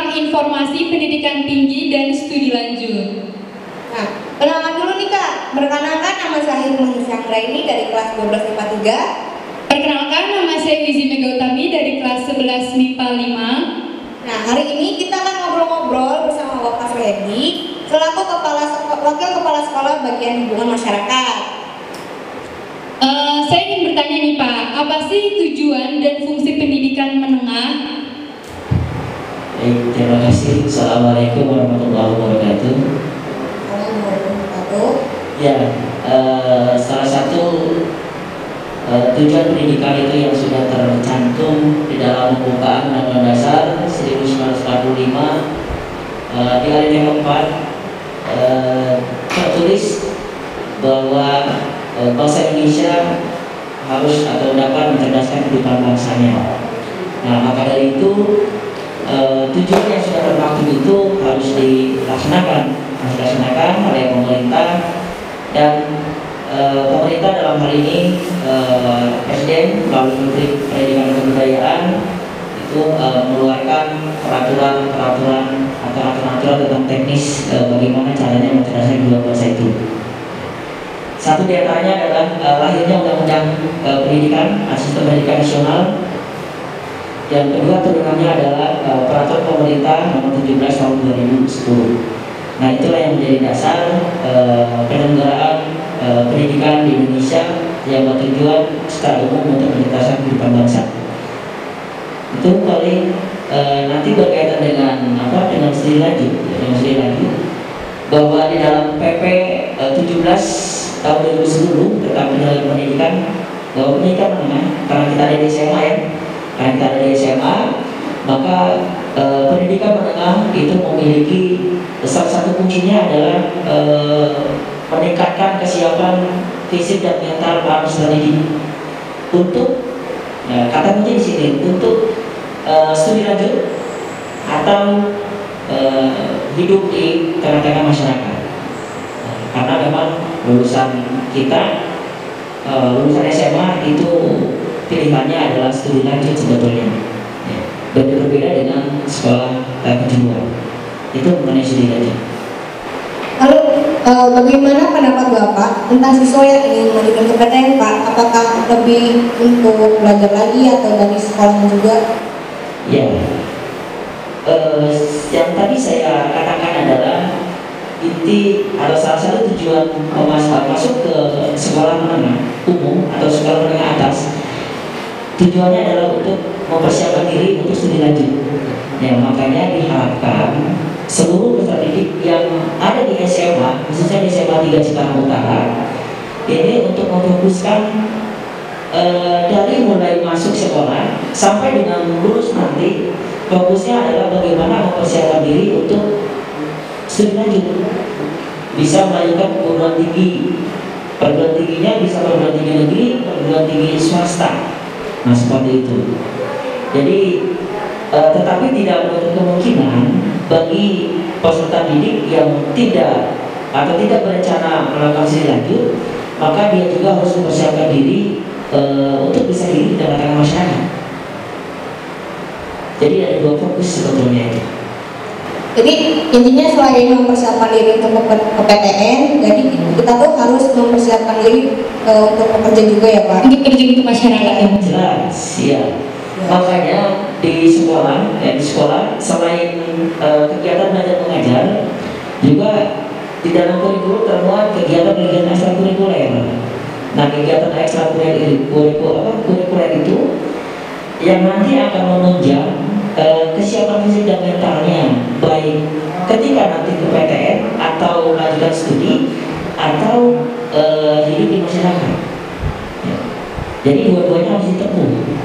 tentang informasi pendidikan tinggi dan studi lanjut. Nah, kenalan dulu nih Kak. Perkenalkan, nama saya Mahir Chandra ini dari kelas 12 MIPA 3. Perkenalkan, nama saya Wizi Mega Utami dari kelas 11 MIPA 5. Nah, hari ini kita akan ngobrol-ngobrol bersama Bapak Soedi selaku Wakil Kepala Sekolah Bagian Hubungan Masyarakat. Saya ingin bertanya nih Pak, apa sih tujuan dan fungsi pendidikan menengah? Baik, terima kasih. Assalamualaikum warahmatullahi wabarakatuh. Ya, salah satu tujuan pendidikan itu yang sudah tercantum di dalam pembukaan Undang-Undang Dasar 1945 di ayat yang keempat tertulis bahwa bangsa Indonesia harus atau dapat mencerdaskan kehidupan bangsanya. Nah, maka dari itu tujuan yang sudah termaktub itu harus dilaksanakan oleh pemerintah, dan pemerintah dalam hal ini Presiden melalui Menteri Pendidikan dan Kebudayaan itu mengeluarkan peraturan atau aturan tentang teknis bagaimana caranya mencerdaskan kedua bangsa itu. Satu di antaranya adalah lahirnya Undang-Undang Pendidikan, Sistem Pendidikan Nasional. Yang kedua turunannya adalah Peraturan Pemerintah Nomor 17 Tahun 2010. Nah, itulah yang menjadi dasar penyelenggaraan pendidikan di Indonesia yang bertujuan secara umum untuk meningkatkan kehidupan bangsa. Itu paling nanti berkaitan dengan studi lanjut, bahwa di dalam PP 17 tahun 2010 tentang penyelenggaraan pendidikan, bahwa pendidikan menengah, karena kita ada di SMA maka pendidikan menengah itu memiliki salah satu kuncinya adalah meningkatkan kesiapan fisik dan mental para peserta didik untuk kata kunci di sini untuk studi lanjut atau hidup di tengah-tengah masyarakat. Karena memang lulusan SMA itu pilihannya adalah studi lanjut sebetulnya, dan berbeda dengan sekolah kejuruan. Itu mengenai studi lanjut. Lalu bagaimana pendapat Bapak tentang siswa yang ingin melanjutkan ke PTN Pak? Apakah lebih untuk belajar lagi atau dari sekolah juga? Ya, yang tadi saya katakan adalah inti atau salah satu tujuan masuk ke sekolah menengah umum atau sekolah menengah atas, tujuannya adalah untuk mempersiapkan diri untuk studi lanjut. Ya, makanya diharapkan seluruh peserta didik yang ada di SMA, khususnya di SMA 3 Cikarang Utara, ini untuk memfokuskan dari mulai masuk sekolah sampai dengan lulus nanti, fokusnya adalah bagaimana mempersiapkan diri untuk studi lanjut, bisa melanjutkan perguruan tinggi. Perguruan tingginya bisa perguruan tinggi negeri, perguruan tinggi swasta. Nah, seperti itu. Jadi tetapi tidak menutup kemungkinan bagi peserta didik yang tidak berencana melakukan studi lanjut, maka dia juga harus mempersiapkan diri untuk bisa hidup di tengah-tengah masyarakat. Jadi ada dua fokus sebetulnya itu. Jadi intinya selain mempersiapkan diri untuk ke PTN, jadi kita tuh harus mempersiapkan diri untuk bekerja juga ya Pak? Untuk terjun ke masyarakat ya? Jelas, ya. Makanya di sekolah selain kegiatan belajar mengajar, juga di dalam kurikulum termuat kegiatan ekstrakurikuler. Nah, kegiatan ekstrakurikuler itu yang nanti akan menunjang kesiapan fisik dan mentalnya, baik ketika nanti ke PTN atau lanjutkan studi atau hidup di masyarakat. Ya. Jadi dua-duanya harus ditempuh.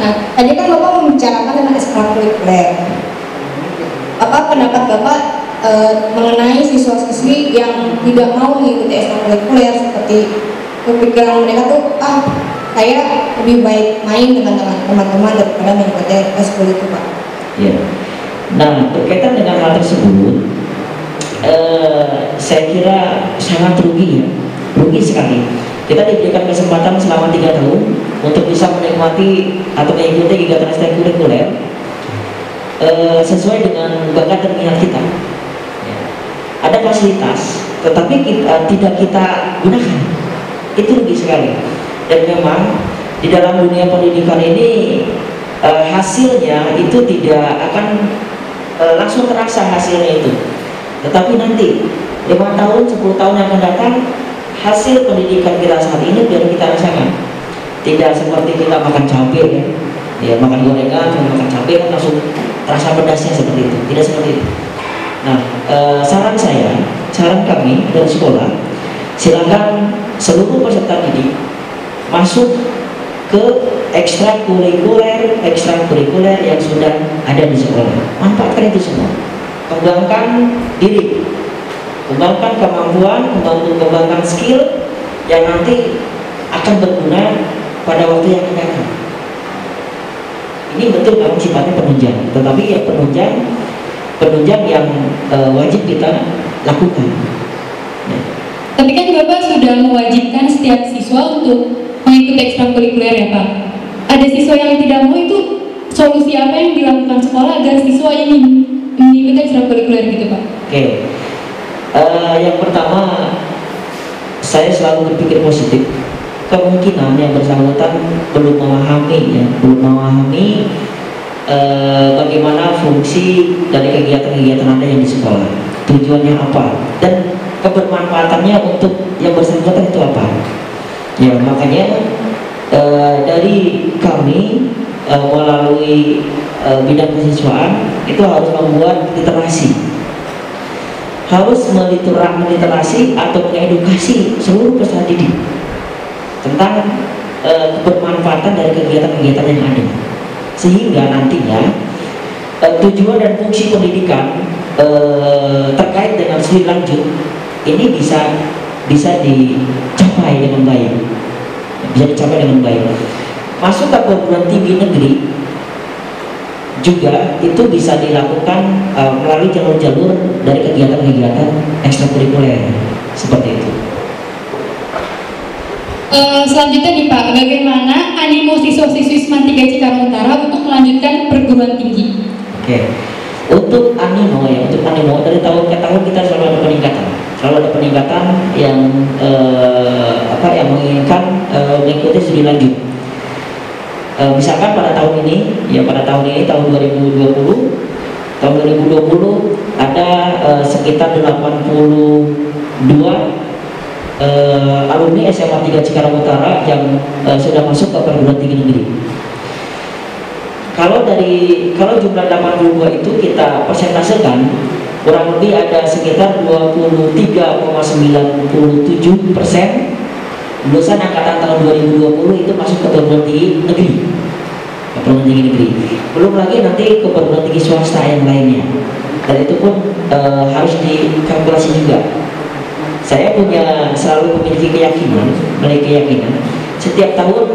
Nah, tadi kan Bapak membicarakan tentang ekstrakurikuler. Apa pendapat Bapak mengenai siswa-siswi yang tidak mau mengikuti ekstrakurikuler, seperti kepikiran mereka tuh saya lebih baik main dengan teman-teman daripada mengikuti ekskul itu Pak? Ya. Nah, berkaitan dengan hal tersebut, saya kira sangat rugi sekali. Kita diberikan kesempatan selama 3 tahun untuk bisa menikmati atau mengikuti kegiatan ekstrakurikuler, sesuai dengan bakat dan minat kita. Ya. Ada fasilitas, tetapi tidak kita gunakan. Itu rugi sekali. Dan memang di dalam dunia pendidikan ini hasilnya itu tidak akan langsung terasa hasilnya itu. Tetapi nanti 5 tahun, 10 tahun yang akan datang, hasil pendidikan kita saat ini biar kita rasakan. Tidak seperti kita makan cabai ya, makan gorengan, makan cabai kan langsung terasa pedasnya seperti itu. Tidak seperti itu. Nah, saran kami dari sekolah, silakan seluruh peserta didik masuk ke ekstrakurikuler yang sudah ada di sekolah. Manfaatkan itu semua. Kembangkan diri, kembangkan kemampuan, kembangkan skill yang nanti akan berguna pada waktu yang akan datang. Ini betul memang sifatnya penunjang, tetapi ya penunjang yang wajib kita lakukan. Ya. Tapi kan Bapak sudah mewajibkan setiap siswa untuk mengikuti ekstrakurikuler ya Pak. Ada siswa yang tidak mau, itu solusi apa yang dilakukan sekolah agar siswa ini mengikuti ekstrakurikuler gitu Pak? Oke. Yang pertama, saya selalu berpikir positif. Kemungkinan yang bersangkutan belum memahami bagaimana fungsi dari kegiatan-kegiatan Anda yang di sekolah, tujuannya apa, dan kebermanfaatannya untuk yang bersangkutan itu apa. Ya, makanya dari kami melalui bidang kesiswaan itu harus membuat literasi, harus meliterasi atau mengedukasi seluruh peserta didik tentang kebermanfaatan dari kegiatan-kegiatan yang ada, sehingga nantinya tujuan dan fungsi pendidikan terkait dengan studi lanjut ini bisa dicapai dengan baik, Masuk ke perguruan tinggi negeri juga itu bisa dilakukan melalui jalur-jalur dari kegiatan-kegiatan ekstrakurikuler seperti itu. Selanjutnya nih Pak, bagaimana animo siswa-siswi SMA 3 Cikarang Utara untuk melanjutkan perguruan tinggi? Oke. Untuk animo dari tahun ke tahun kita selalu ada peningkatan yang yang menginginkan mengikuti studi lanjut. Misalkan pada tahun ini tahun 2020 ada sekitar 82 alumni SMA 3 Cikarang Utara yang sudah masuk ke perguruan tinggi negeri. Kalau jumlah 82 itu kita persentasekan, kurang lebih ada sekitar 23,97% lulusan angkatan tahun 2020 itu masuk ke perguruan tinggi negeri. Belum lagi nanti ke perguruan tinggi swasta yang lainnya. Dan itu pun harus dikalkulasi juga. Saya selalu memiliki keyakinan setiap tahun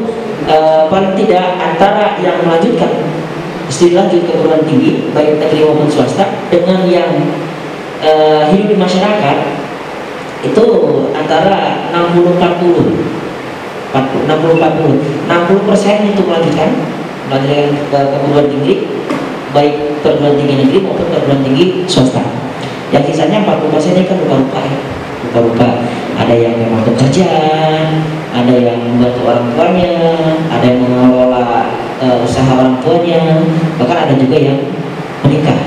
paling tidak antara yang melanjutkan studi lanjut ke perguruan tinggi baik negeri maupun swasta dengan yang hidup di masyarakat itu antara 60% itu melanjutkan ke perguruan tinggi baik perguruan tinggi negeri maupun perguruan tinggi swasta. Yang sisanya 40% ini kan lupa-lupa. Ada yang memang bekerja, ada yang membantu orang tuanya, ada yang mengelola usaha orang tuanya, bahkan ada juga yang menikah.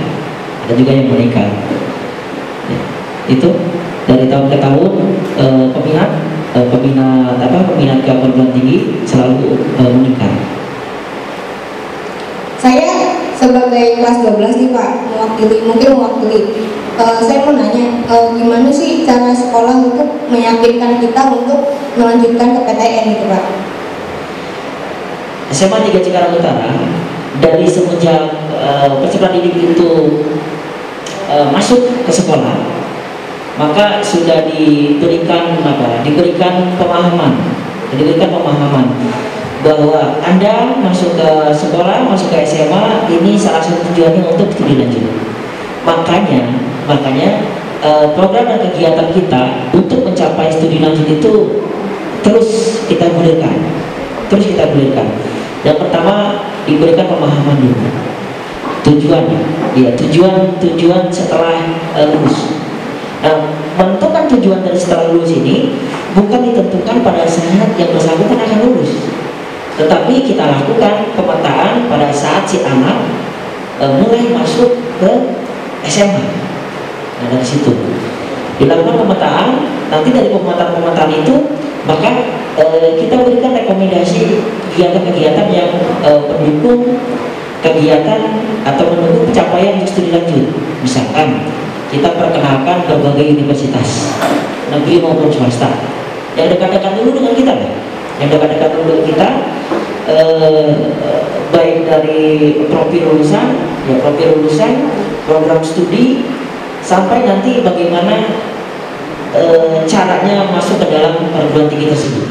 Ya, itu dari tahun ke tahun peminat ke perguruan tinggi selalu meningkat. Saya sebagai kelas 12 nih Pak, mewakili. Saya mau nanya, gimana sih cara sekolah untuk meyakinkan kita untuk melanjutkan ke PTN gitu Pak? SMA 3 Cikarang Utara dari semenjak peserta didik itu masuk ke sekolah, maka sudah diberikan pemahaman bahwa Anda masuk ke sekolah, masuk ke SMA ini salah satu tujuannya untuk studi lanjut. Makanya program dan kegiatan kita untuk mencapai studi lanjut itu terus kita gulirkan. Yang pertama diberikan pemahaman dulu. tujuan, ya tujuan setelah lulus. Menentukan tujuan dari setelah lulus ini bukan ditentukan pada saat yang bersangkutan akan lulus, tetapi kita lakukan pemetaan pada saat si anak mulai masuk ke SMA. Nah, dari situ dilakukan pemetaan. Nanti dari pemetaan itu maka kita berikan rekomendasi kegiatan-kegiatan yang mendukung kegiatan atau mendukung pencapaian studi lanjut. Misalkan kita perkenalkan berbagai universitas negeri maupun swasta yang dekat-dekat dulu dengan kita, yang dekat-dekat dulu dengan kita, baik dari profil lulusan, program studi, sampai nanti bagaimana caranya masuk ke dalam perguruan tinggi tersebut.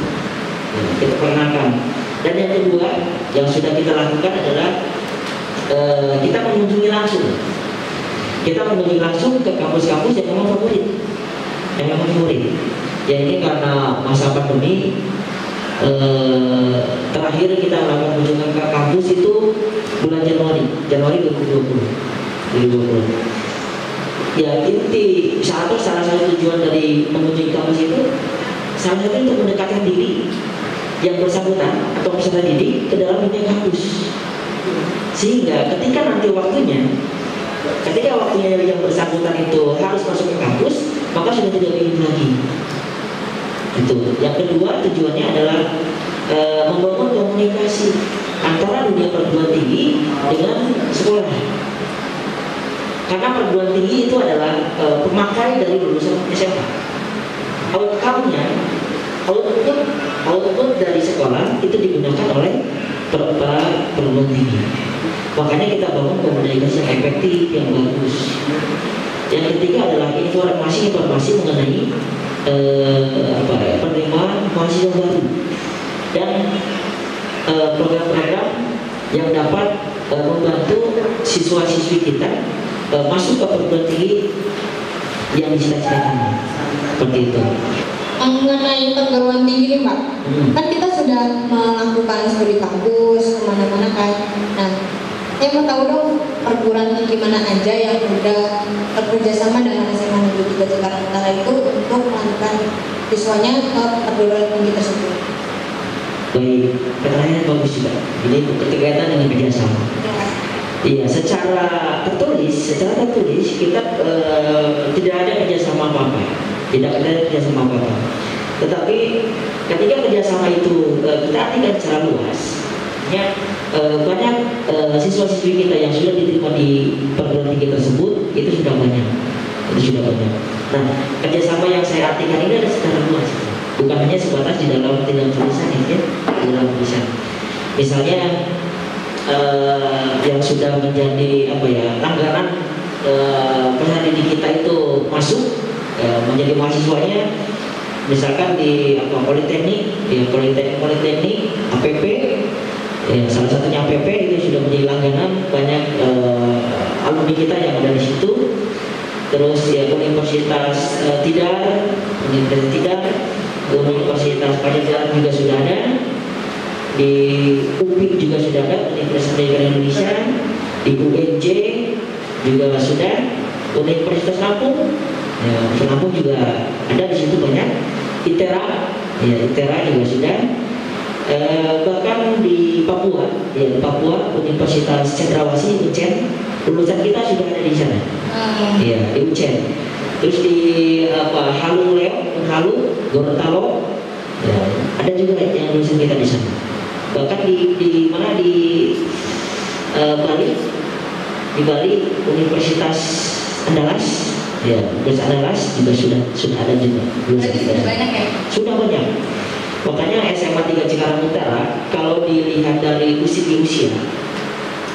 Kita perkenalkan. Dan yang kedua yang sudah kita lakukan adalah kita mengunjungi langsung. Kita mengunjungi langsung ke kampus-kampus yang memang favorit, Ya ini karena masa pandemi, terakhir kita melakukan kunjungan ke kampus itu bulan Januari 2020. Ya inti salah satu tujuan dari mengunjungi kampus itu salah satu untuk mendekatkan diri yang bersangkutan atau peserta didik ke dalam dunia kampus, sehingga ketika nanti waktunya yang bersangkutan itu harus masuk ke kampus, maka sudah tidak bingung lagi. Itu. Yang kedua tujuannya adalah membangun komunikasi antara dunia perguruan tinggi dengan sekolah. Karena perguruan tinggi itu adalah pemakai dari lulusan SMA. Output dari sekolah itu digunakan oleh para perguruan tinggi. Makanya kita bangun komunikasi yang efektif, yang bagus. Yang ketiga adalah informasi mengenai penerimaan mahasiswa baru dan program-program yang dapat membantu siswa-siswi kita masuk ke perguruan tinggi yang dicita-citakan. Seperti itu. Mengenai perguruan tinggi nih Pak, kan kita sudah melakukan studi kampus kemana-mana kan. Nah, saya mau tahu dong perguruan tinggi mana aja yang sudah bekerja sama dengan SMA Negeri 3 Cikarang Utara itu untuk melanjutkan siswanya ke perguruan tinggi tersebut. Baik, pertanyaan bagus juga. Ini berkaitan dengan kerjasama. Iya, secara tertulis kita tidak ada kerjasama apa-apa. Tetapi ketika kerjasama itu kita artikan secara luas, ya banyak siswa-siswi kita yang sudah diterima di perguruan tinggi tersebut itu sudah banyak. Nah, kerjasama yang saya artikan ini adalah secara luas, bukan hanya sebatas di dalam tulisan ya, di dalam tulisan. Misalnya yang sudah menjadi langganan peserta didik kita itu masuk menjadi mahasiswanya, misalkan di politeknik, APP, salah satunya APP itu sudah menjadi langganan banyak alumni kita yang ada di situ. Terus ya Universitas Tidar, Universitas Pajajaran juga sudah ada, di UPI juga sudah ada, Universitas Pendidikan Indonesia, di UNJ juga sudah, Universitas Lampung, Lampung juga ada di situ banyak, ITERA juga sudah, bahkan di Papua, Universitas Cendrawasih UCEN, lulusan kita sudah ada di sana, di UCEN. Terus di Halu, Gorontalo, ada juga yang lulusan kita di sana. Bahkan di Bali, Universitas Andalas, Universitas Andalas juga sudah ada juga. Sudah banyak ya? Sudah banyak. Makanya SMA 3 Cikarang Utara kalau dilihat dari usia,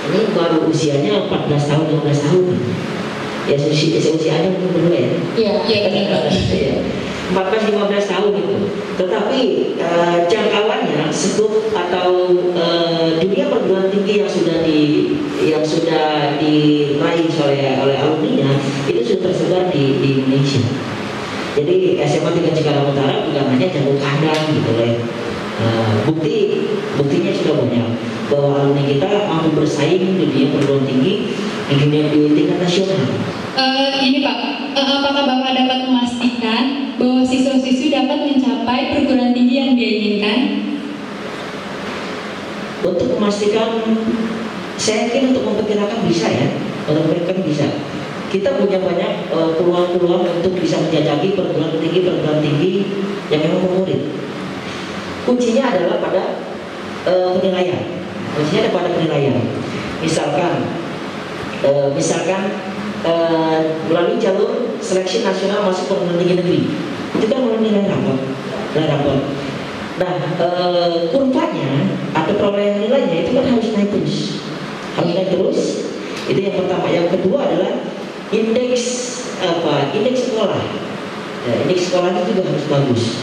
ini baru usianya 14 tahun, 15 tahun. Ya usianya mungkin berdua ya. Iya. 14-15 tahun itu. Tetapi jangkauannya skup atau dunia perguruan tinggi yang sudah diraih oleh alumninya itu sudah tersebar di Indonesia. Jadi SMA 3 Cikarang Utara bukan hanya jago kandang gitu ya. Buktinya sudah banyak bahwa alumni kita mampu bersaing di dunia perguruan tinggi ingin di tingkat nasional. Ini Pak, apakah Bapak dapat memastikan bahwa siswa-siswi dapat mencapai perguruan tinggi yang dia inginkan? Untuk memastikan, saya yakin untuk memperkirakan bisa ya, untuk memperkirakan bisa. Kita punya banyak peluang-peluang untuk bisa menjajaki perguruan tinggi yang memang favorit. Kuncinya adalah pada penilaian. Kuncinya ada pada penilaian. Misalkan melalui jalur seleksi nasional masuk perguruan tinggi negeri, itu kan melalui nilai rapor. Nah, kurvanya atau perolehan nilainya itu kan harus naik terus. Itu yang pertama. Yang kedua adalah indeks sekolah. Ya, indeks sekolahnya juga harus bagus.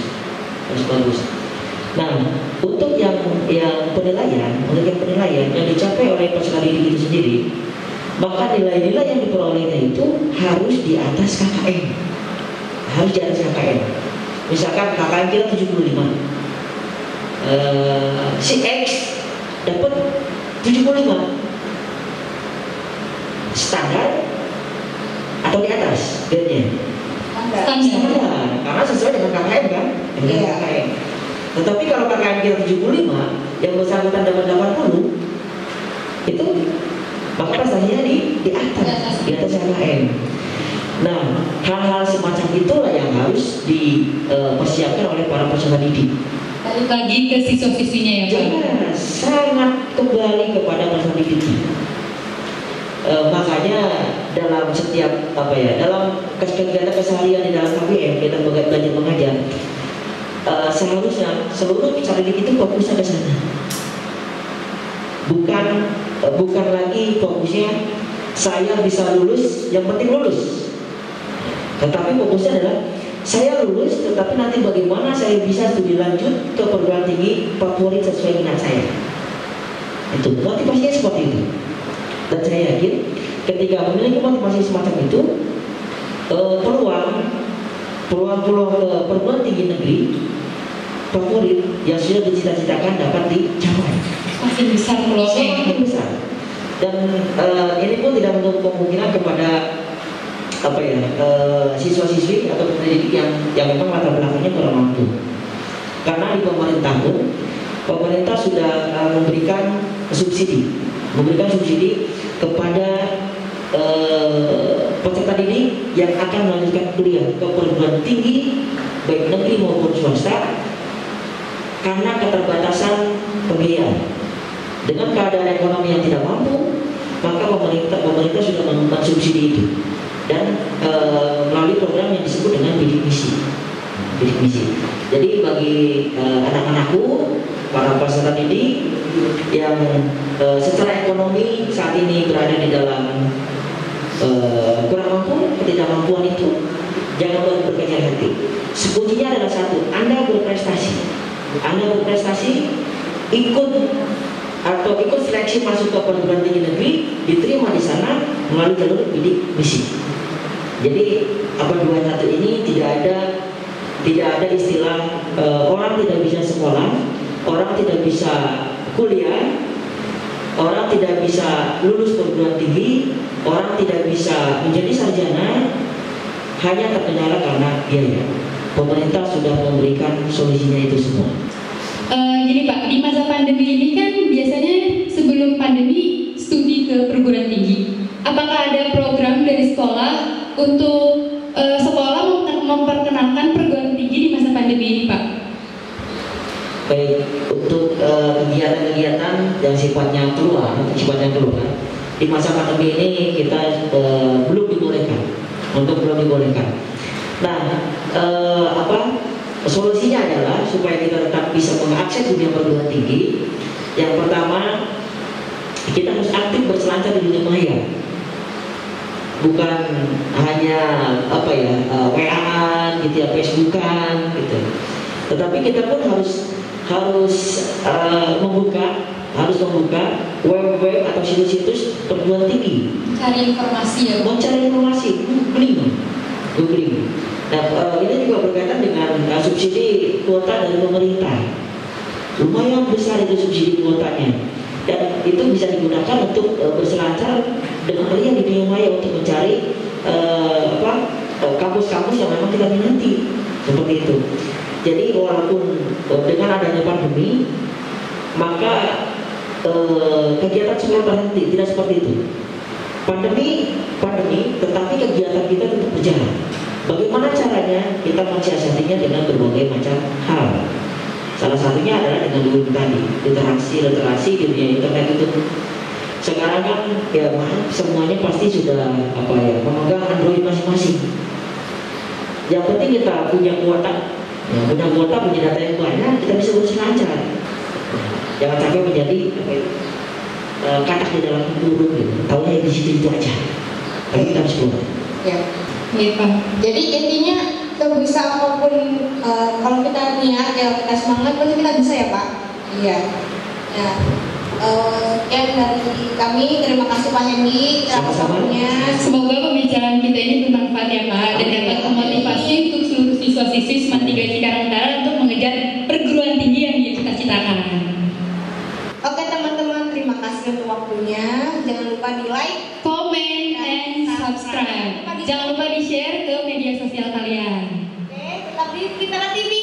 Nah, untuk yang penilaian yang dicapai oleh peserta didik itu sendiri, maka nilai-nilai yang diperolehnya itu harus di atas KKM. Misalkan KKM kita 75, si X dapat 75, standar atau di atas grade-nya? Standar, karena sesuai dengan KKM kan? KKM. Tetapi kalau KKM kita 75, yang bersangkutan dapat 80, itu maka prestasinya di atas KKM. Nah, hal-hal semacam itulah yang harus dipersiapkan oleh para peserta didik. Balik lagi ke siswa-siswinya ya Pak? Ya, sangat kembali kepada peserta didiknya. Makanya dalam setiap dalam kegiatan keseharian di dalam KBM kita belajar mengajar, seharusnya seluruh peserta didik itu fokusnya ke sana. Bukan lagi fokusnya saya bisa lulus, yang penting lulus. Tetapi fokusnya adalah saya lulus, tetapi nanti bagaimana saya bisa studi lanjut ke perguruan tinggi favorit sesuai minat saya. Itu motivasinya seperti itu. Dan saya yakin ketika memiliki motivasi semacam itu, peluang ke perguruan tinggi negeri favorit yang sudah dicita-citakan dapat dicapai. Makin besar peluangnya. Semakin besar. Dan ini pun tidak menutup kemungkinan kepada siswa-siswi atau pendidik yang memang latar belakangnya kurang mampu. Karena di pemerintah sudah memberikan subsidi kepada peserta didik yang akan melanjutkan kuliah ke perguruan tinggi baik negeri maupun swasta karena keterbatasan pembiayaan. Dengan keadaan ekonomi yang tidak mampu, maka pemerintah sudah mensubsidi itu dan melalui program yang disebut dengan bidik misi. Jadi bagi anak-anakku, para peserta didik yang secara ekonomi saat ini berada di dalam kurang mampu, ketidakmampuan itu, jangan berkecil hati. Kuncinya adalah satu, Anda berprestasi, ikut seleksi masuk ke perguruan tinggi negeri, diterima di sana melalui jalur bidik misi. Jadi abad 21 ini tidak ada istilah orang tidak bisa sekolah, orang tidak bisa kuliah, orang tidak bisa lulus perguruan tinggi, orang tidak bisa menjadi sarjana hanya terkendala karena biaya. Pemerintah sudah memberikan solusinya itu semua. Jadi Pak, di masa pandemi ini kan biasanya sebelum pandemi studi ke perguruan tinggi. Apakah ada program dari sekolah untuk sekolah memperkenalkan perguruan tinggi di masa pandemi ini Pak? Baik, untuk kegiatan-kegiatan yang sifatnya keluar di masa pandemi ini kita belum dibolehkan. Nah, solusinya adalah supaya kita tetap bisa mengakses dunia perguruan tinggi. Yang pertama, kita harus aktif berselancar di dunia maya. Bukan hanya WA-an gitu ya, Facebookan gitu. Tetapi kita pun harus membuka web atau situs-situs perguruan tinggi. Cari informasi ya. Mencari informasi, googling. Nah, ini juga berkaitan dengan subsidi kuota dari pemerintah. Lumayan besar itu subsidi kuotanya. dan itu bisa digunakan untuk berselancar dengan ria di dunia maya untuk mencari kampus-kampus yang memang kita minati seperti itu. Jadi walaupun dengan adanya pandemi, maka kegiatan sekolah berhenti, tidak seperti itu. Pandemi, tetapi kegiatan kita tetap berjalan. Bagaimana caranya? Kita mensiasatinya dengan berbagai macam hal. Salah satunya adalah dengan dulu tadi, literasi di dunia internet itu. Sekarang kan ya semuanya pasti sudah memegang Android masing-masing. Yang penting kita punya kuota, punya data yang banyak, kita bisa urus lancar. Jangan sampai menjadi katak di dalam burung gitu. Tahunya di situ aja. Tapi kita harus keluar. Ya. Iya Pak. Jadi intinya sebisa apapun kalau kita niat ya kita semangat pasti kita bisa ya Pak. Iya. Ya. Sekian dari kami, terima kasih Pak Hendy atas waktunya. Semoga pembicaraan kita ini bermanfaat ya Pak, dan dapat memotivasi untuk seluruh siswa-siswi SMAN 3 Cikarang Utara untuk mengejar perguruan tinggi yang dia cita-citakan. Oke teman-teman, terima kasih untuk waktunya. Jangan lupa di like, comment, and subscribe. Jangan lupa di share ke media sosial kalian. Oke, tetap di Fitara TV.